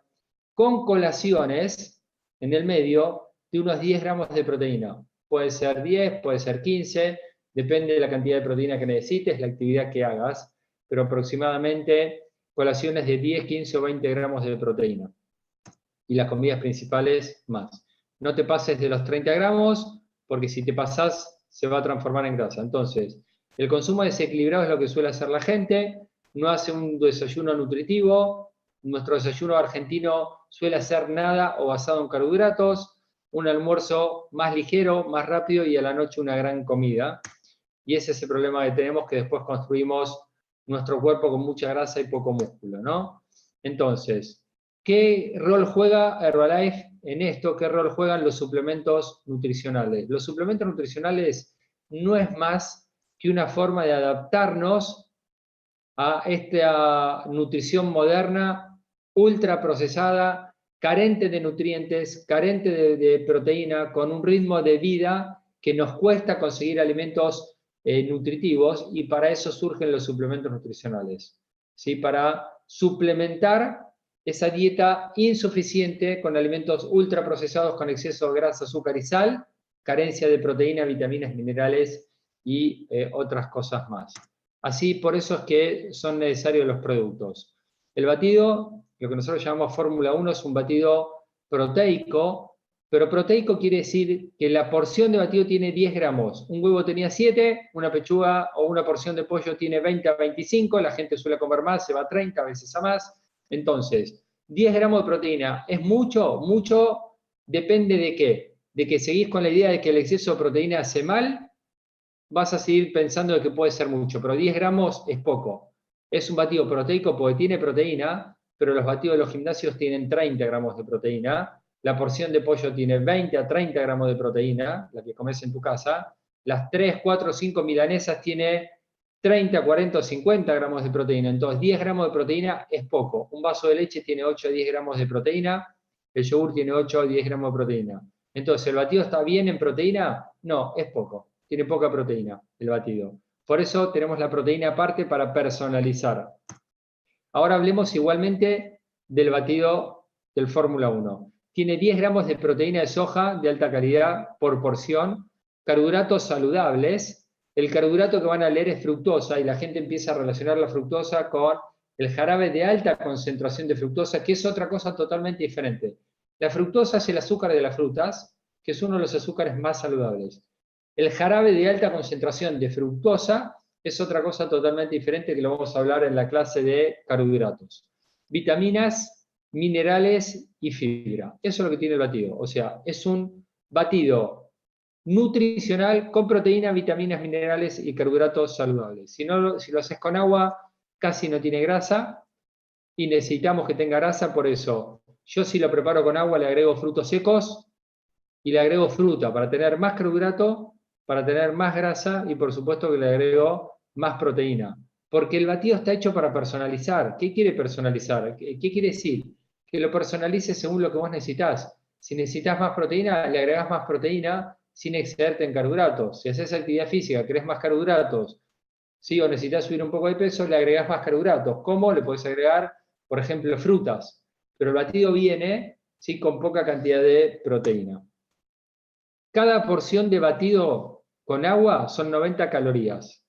A: con colaciones en el medio de unos 10 gramos de proteína. Puede ser 10, puede ser 15, depende de la cantidad de proteína que necesites, la actividad que hagas, pero aproximadamente colaciones de 10, 15 o 20 gramos de proteína. Y las comidas principales más. No te pases de los 30 gramos, porque si te pasás se va a transformar en grasa. Entonces, el consumo desequilibrado es lo que suele hacer la gente, no hace un desayuno nutritivo, nuestro desayuno argentino suele ser nada o basado en carbohidratos, un almuerzo más ligero, más rápido y a la noche una gran comida. Y ese es el problema que tenemos, que después construimos nuestro cuerpo con mucha grasa y poco músculo, ¿no? Entonces, ¿qué rol juega Herbalife en esto? ¿Qué rol juegan los suplementos nutricionales? Los suplementos nutricionales no es más que una forma de adaptarnos a esta nutrición moderna, ultra procesada, carente de nutrientes, carente de proteína, con un ritmo de vida que nos cuesta conseguir alimentos nutritivos, y para eso surgen los suplementos nutricionales, ¿sí? Para suplementar esa dieta insuficiente con alimentos ultraprocesados con exceso de grasa, azúcar y sal, carencia de proteína, vitaminas, minerales y otras cosas más. Así, por eso es que son necesarios los productos. El batido, lo que nosotros llamamos Fórmula 1, es un batido proteico, pero proteico quiere decir que la porción de batido tiene 10 gramos. Un huevo tenía 7, una pechuga o una porción de pollo tiene 20 a 25, la gente suele comer más, se va a 30 veces a más. Entonces, 10 gramos de proteína, ¿es mucho? Mucho depende de qué. De que seguís con la idea de que el exceso de proteína hace mal, vas a seguir pensando de que puede ser mucho, pero 10 gramos es poco. Es un batido proteico porque tiene proteína, pero los batidos de los gimnasios tienen 30 gramos de proteína, la porción de pollo tiene 20 a 30 gramos de proteína, la que comes en tu casa, las 3, 4, 5 milanesas tiene 30, 40 o 50 gramos de proteína, entonces 10 gramos de proteína es poco. Un vaso de leche tiene 8 a 10 gramos de proteína, el yogur tiene 8 a 10 gramos de proteína. Entonces, ¿el batido está bien en proteína? No, es poco. Tiene poca proteína el batido. Por eso tenemos la proteína aparte para personalizar. Ahora hablemos igualmente del batido del Fórmula 1. Tiene 10 gramos de proteína de soja de alta calidad por porción, carbohidratos saludables. El carbohidrato que van a leer es fructosa y la gente empieza a relacionar la fructosa con el jarabe de alta concentración de fructosa, que es otra cosa totalmente diferente. La fructosa es el azúcar de las frutas, que es uno de los azúcares más saludables. El jarabe de alta concentración de fructosa es otra cosa totalmente diferente, que lo vamos a hablar en la clase de carbohidratos. Vitaminas, minerales y fibra. Eso es lo que tiene el batido. O sea, es un batido nutricional con proteína, vitaminas, minerales y carbohidratos saludables. Si lo haces con agua, casi no tiene grasa y necesitamos que tenga grasa, por eso yo, si lo preparo con agua, le agrego frutos secos y le agrego fruta para tener más carbohidrato, para tener más grasa y por supuesto que le agrego más proteína. Porque el batido está hecho para personalizar. ¿Qué quiere personalizar? ¿Qué quiere decir? Que lo personalices según lo que vos necesitas. Si necesitas más proteína, le agregás más proteína sin excederte en carbohidratos. Si haces actividad física, querés más carbohidratos, ¿sí? O necesitas subir un poco de peso, le agregás más carbohidratos. ¿Cómo? Le podés agregar, por ejemplo, frutas. Pero el batido viene, ¿sí?, con poca cantidad de proteína. Cada porción de batido con agua son 90 calorías.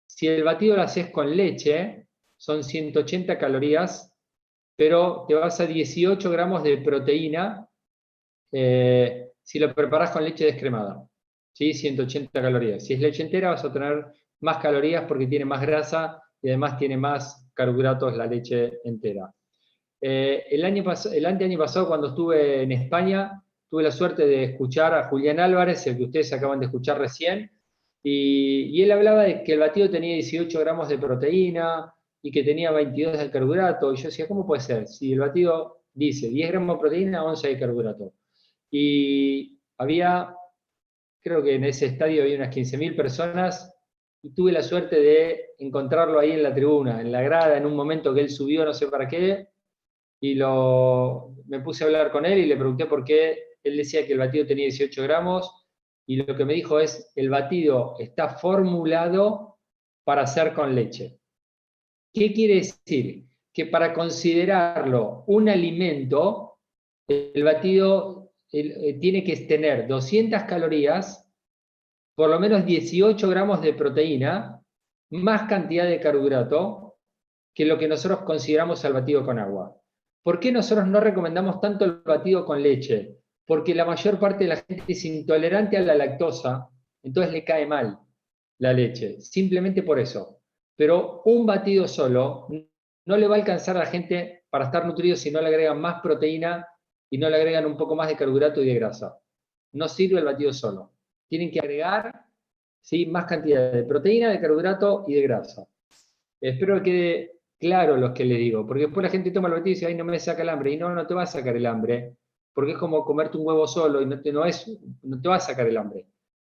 A: Si el batido lo haces con leche, son 180 calorías, pero te vas a 18 gramos de proteína si lo preparas con leche descremada. ¿Sí? 180 calorías. Si es leche entera vas a tener más calorías porque tiene más grasa y además tiene más carbohidratos la leche entera. El anteaño pasado, cuando estuve en España, tuve la suerte de escuchar a Julián Álvarez, el que ustedes acaban de escuchar recién, y él hablaba de que el batido tenía 18 gramos de proteína y que tenía 22 de carbohidrato. Y yo decía, ¿cómo puede ser? Si el batido dice 10 gramos de proteína, 11 de carbohidrato. Y creo que en ese estadio había unas 15.000 personas, y tuve la suerte de encontrarlo ahí en la tribuna, en la grada, en un momento que él subió, no sé para qué, y me puse a hablar con él y le pregunté por qué. Él decía que el batido tenía 18 gramos, y lo que me dijo es, el batido está formulado para hacer con leche. ¿Qué quiere decir? Que para considerarlo un alimento, el batido tiene que tener 200 calorías, por lo menos 18 gramos de proteína, más cantidad de carbohidrato que lo que nosotros consideramos al batido con agua. ¿Por qué nosotros no recomendamos tanto el batido con leche? Porque la mayor parte de la gente es intolerante a la lactosa, entonces le cae mal la leche, simplemente por eso. Pero un batido solo no le va a alcanzar a la gente para estar nutridos si no le agregan más proteína y no le agregan un poco más de carbohidrato y de grasa. No sirve el batido solo. Tienen que agregar, ¿sí?, más cantidad de proteína, de carbohidrato y de grasa. Espero que quede claro lo que les digo, porque después la gente toma el batido y dice, ay, no me saca el hambre. Y no, no te va a sacar el hambre, porque es como comerte un huevo solo y no te va a sacar el hambre.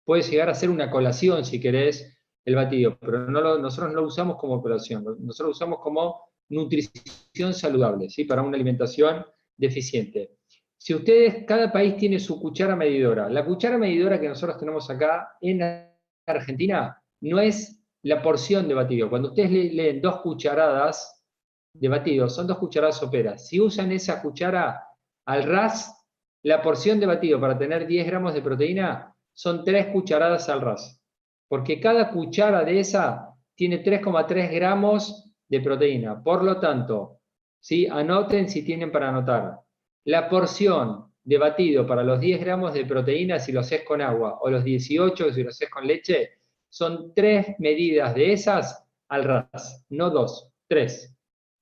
A: Puede llegar a ser una colación si querés el batido, pero nosotros no lo usamos como colación, nosotros lo usamos como nutrición saludable, ¿sí?, para una alimentación deficiente. Si ustedes, cada país tiene su cuchara medidora. La cuchara medidora que nosotros tenemos acá en Argentina no es la porción de batido. Cuando ustedes leen 2 cucharadas de batido, son 2 cucharadas soperas. Si usan esa cuchara al ras, la porción de batido para tener 10 gramos de proteína son 3 cucharadas al ras. Porque cada cuchara de esa tiene 3,3 gramos de proteína. Por lo tanto, ¿sí?, anoten si tienen para anotar. La porción de batido para los 10 gramos de proteína, si lo haces con agua, o los 18 si lo haces con leche, son 3 medidas de esas al ras, no 2, 3.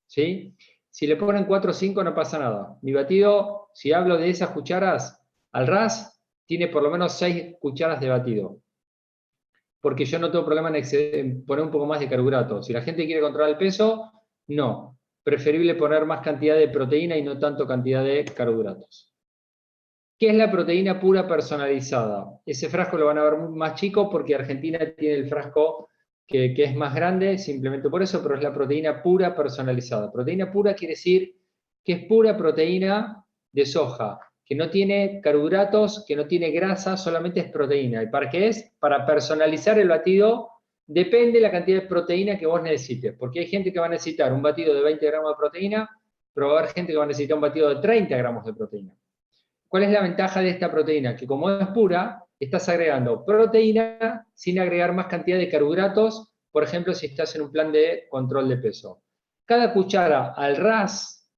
A: ¿Sí? Si le ponen 4 o 5 no pasa nada. Mi batido, si hablo de esas cucharas al ras, tiene por lo menos 6 cucharas de batido. Porque yo no tengo problema en poner un poco más de carbohidratos. Si la gente quiere controlar el peso, no. Preferible poner más cantidad de proteína y no tanto cantidad de carbohidratos. ¿Qué es la proteína pura personalizada? Ese frasco lo van a ver más chico porque Argentina tiene el frasco que es más grande, simplemente por eso, pero es la proteína pura personalizada. Proteína pura quiere decir que es pura proteína de soja, que no tiene carbohidratos, que no tiene grasa, solamente es proteína. ¿Y para qué es? Para personalizar el batido. Depende de la cantidad de proteína que vos necesites, porque hay gente que va a necesitar un batido de 20 gramos de proteína, pero va a haber gente que va a necesitar un batido de 30 gramos de proteína. ¿Cuál es la ventaja de esta proteína? Que como es pura, estás agregando proteína sin agregar más cantidad de carbohidratos, por ejemplo, si estás en un plan de control de peso. Cada cuchara al ras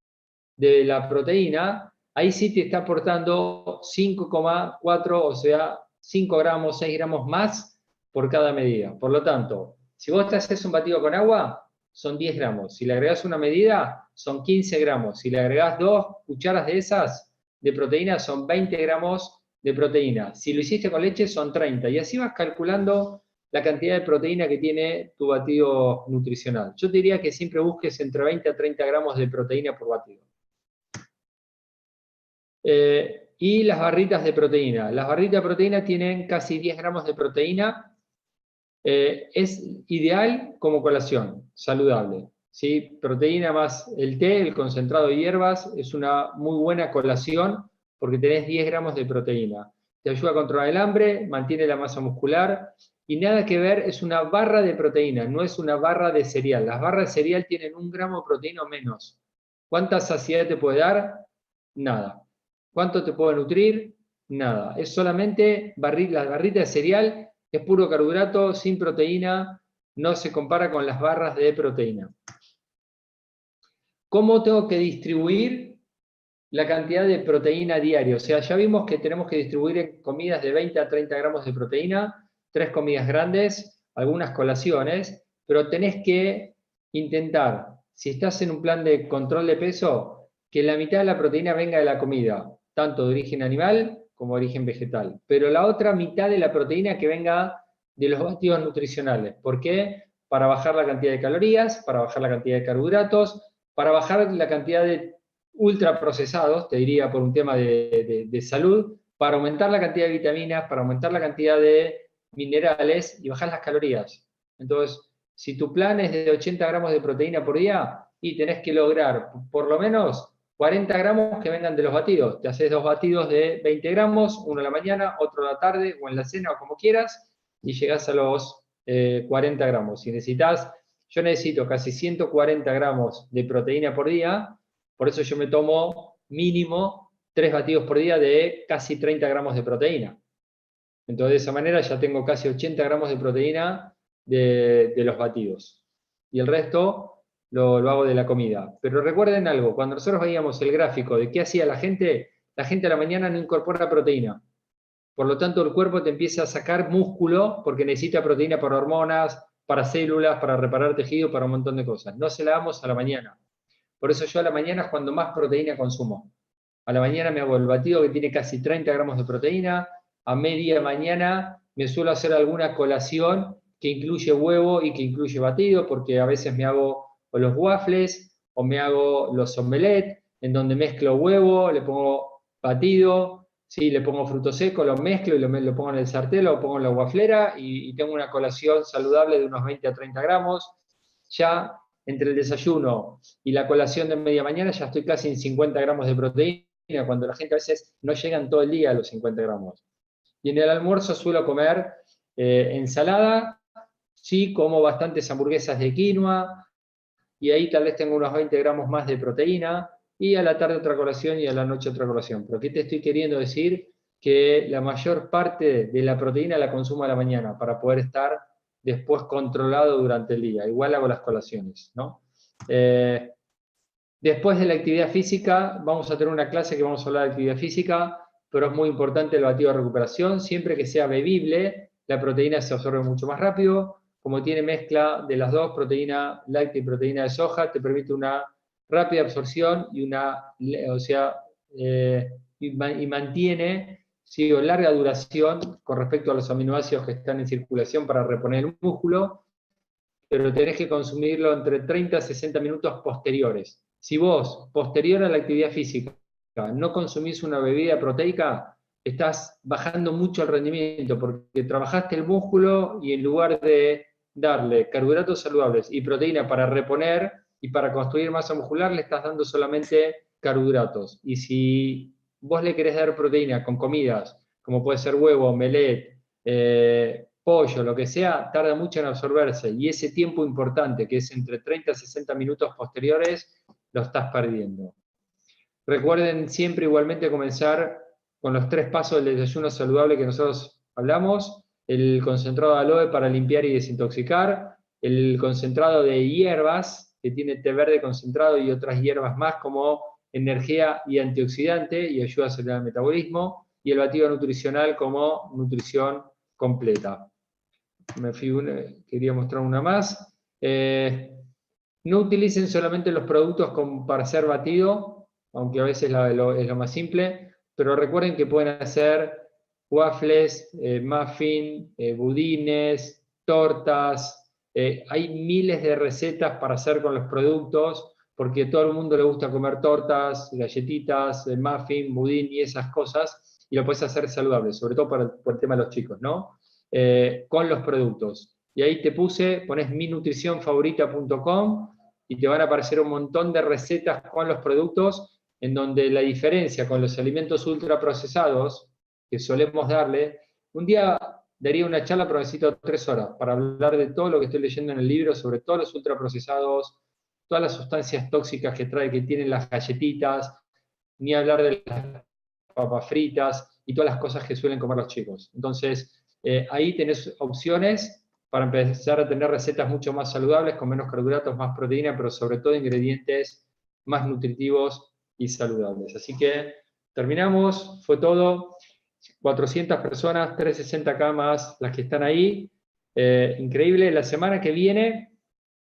A: de la proteína, ahí sí te está aportando 5,4, o sea, 5 gramos, 6 gramos más por cada medida. Por lo tanto, si vos te haces un batido con agua, son 10 gramos. Si le agregás una medida, son 15 gramos. Si le agregás 2 cucharas de esas de proteína, son 20 gramos de proteína. Si lo hiciste con leche, son 30. Y así vas calculando la cantidad de proteína que tiene tu batido nutricional. Yo te diría que siempre busques entre 20 a 30 gramos de proteína por batido. Y las barritas de proteína. Las barritas de proteína tienen casi 10 gramos de proteína. Es ideal como colación, saludable. ¿Sí? Proteína más el té, el concentrado de hierbas, es una muy buena colación porque tenés 10 gramos de proteína. Te ayuda a controlar el hambre, mantiene la masa muscular y nada que ver, es una barra de proteína, no es una barra de cereal. Las barras de cereal tienen 1 gramo de proteína o menos. ¿Cuánta saciedad te puede dar? Nada. ¿Cuánto te puede nutrir? Nada. Es solamente la barrita de cereal, es puro carbohidrato, sin proteína, no se compara con las barras de proteína. ¿Cómo tengo que distribuir la cantidad de proteína diaria? O sea, ya vimos que tenemos que distribuir en comidas de 20 a 30 gramos de proteína, 3 comidas grandes, algunas colaciones, pero tenés que intentar, si estás en un plan de control de peso, que la mitad de la proteína venga de la comida, tanto de origen animal como de origen vegetal, pero la otra mitad de la proteína que venga de los batidos nutricionales. ¿Por qué? Para bajar la cantidad de calorías, para bajar la cantidad de carbohidratos, para bajar la cantidad de ultraprocesados, te diría por un tema de salud, para aumentar la cantidad de vitaminas, para aumentar la cantidad de minerales y bajar las calorías. Entonces, si tu plan es de 80 gramos de proteína por día, y tenés que lograr por lo menos 40 gramos que vengan de los batidos. Te haces 2 batidos de 20 gramos, uno en la mañana, otro en la tarde o en la cena o como quieras, y llegás a los 40 gramos. Si yo necesito casi 140 gramos de proteína por día, por eso yo me tomo mínimo 3 batidos por día de casi 30 gramos de proteína. Entonces de esa manera ya tengo casi 80 gramos de proteína de los batidos. Y el resto lo hago de la comida. Pero recuerden algo, cuando nosotros veíamos el gráfico de qué hacía la gente a la mañana no incorpora proteína. Por lo tanto, el cuerpo te empieza a sacar músculo porque necesita proteína para hormonas, para células, para reparar tejido, para un montón de cosas. No se la damos a la mañana. Por eso yo a la mañana es cuando más proteína consumo. A la mañana me hago el batido que tiene casi 30 gramos de proteína. A media mañana me suelo hacer alguna colación que incluye huevo y que incluye batido, porque a veces me hago o los waffles o me hago los omelets, en donde mezclo huevo, le pongo batido, ¿sí? Le pongo fruto seco, lo mezclo y lo pongo en el sartén, lo pongo en la waflera y tengo una colación saludable de unos 20 a 30 gramos. Ya entre el desayuno y la colación de media mañana ya estoy casi en 50 gramos de proteína, cuando la gente a veces no llegan todo el día a los 50 gramos. Y en el almuerzo suelo comer ensalada, sí, como bastantes hamburguesas de quinoa, y ahí tal vez tengo unos 20 gramos más de proteína, y a la tarde otra colación y a la noche otra colación. Pero ¿qué te estoy queriendo decir? Que la mayor parte de la proteína la consumo a la mañana para poder estar después controlado durante el día. Igual hago las colaciones, ¿no? Después de la actividad física, vamos a tener una clase que vamos a hablar de actividad física, pero es muy importante el batido de recuperación. Siempre que sea bebible, la proteína se absorbe mucho más rápido. Como tiene mezcla de las dos, proteína láctea y proteína de soja, te permite una rápida absorción y y mantiene, ¿sí?, larga duración con respecto a los aminoácidos que están en circulación para reponer el músculo, pero tenés que consumirlo entre 30 a 60 minutos posteriores. Si vos, posterior a la actividad física, no consumís una bebida proteica, estás bajando mucho el rendimiento, porque trabajaste el músculo y en lugar de darle carbohidratos saludables y proteína para reponer y para construir masa muscular, le estás dando solamente carbohidratos. Y si vos le querés dar proteína con comidas, como puede ser huevo, omelette, pollo, lo que sea, tarda mucho en absorberse, y ese tiempo importante, que es entre 30 a 60 minutos posteriores, lo estás perdiendo. Recuerden siempre igualmente comenzar con los 3 pasos del desayuno saludable que nosotros hablamos: el concentrado de aloe para limpiar y desintoxicar, el concentrado de hierbas, que tiene té verde concentrado y otras hierbas más como energía y antioxidante y ayuda a acelerar el metabolismo, y el batido nutricional como nutrición completa. Quería mostrar una más. No utilicen solamente los productos para hacer batido, aunque a veces es lo más simple, pero recuerden que pueden hacer waffles, muffin, budines, tortas. Hay miles de recetas para hacer con los productos, porque a todo el mundo le gusta comer tortas, galletitas, muffin, budín y esas cosas, y lo puedes hacer saludable, sobre todo por el tema de los chicos, ¿no? Con los productos. Y ahí te pones minutricionfavorita.com y te van a aparecer un montón de recetas con los productos, en donde la diferencia con los alimentos ultraprocesados que solemos darle, un día daría una charla, pero necesito 3 horas para hablar de todo lo que estoy leyendo en el libro, sobre todos los ultraprocesados, todas las sustancias tóxicas que tienen las galletitas, ni hablar de las papas fritas y todas las cosas que suelen comer los chicos. Entonces, ahí tenés opciones para empezar a tener recetas mucho más saludables, con menos carbohidratos, más proteína, pero sobre todo ingredientes más nutritivos y saludables. Así que terminamos, fue todo. 400 personas, 360 camas, las que están ahí. Increíble. La semana que viene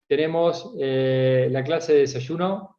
A: tenemos la clase de desayuno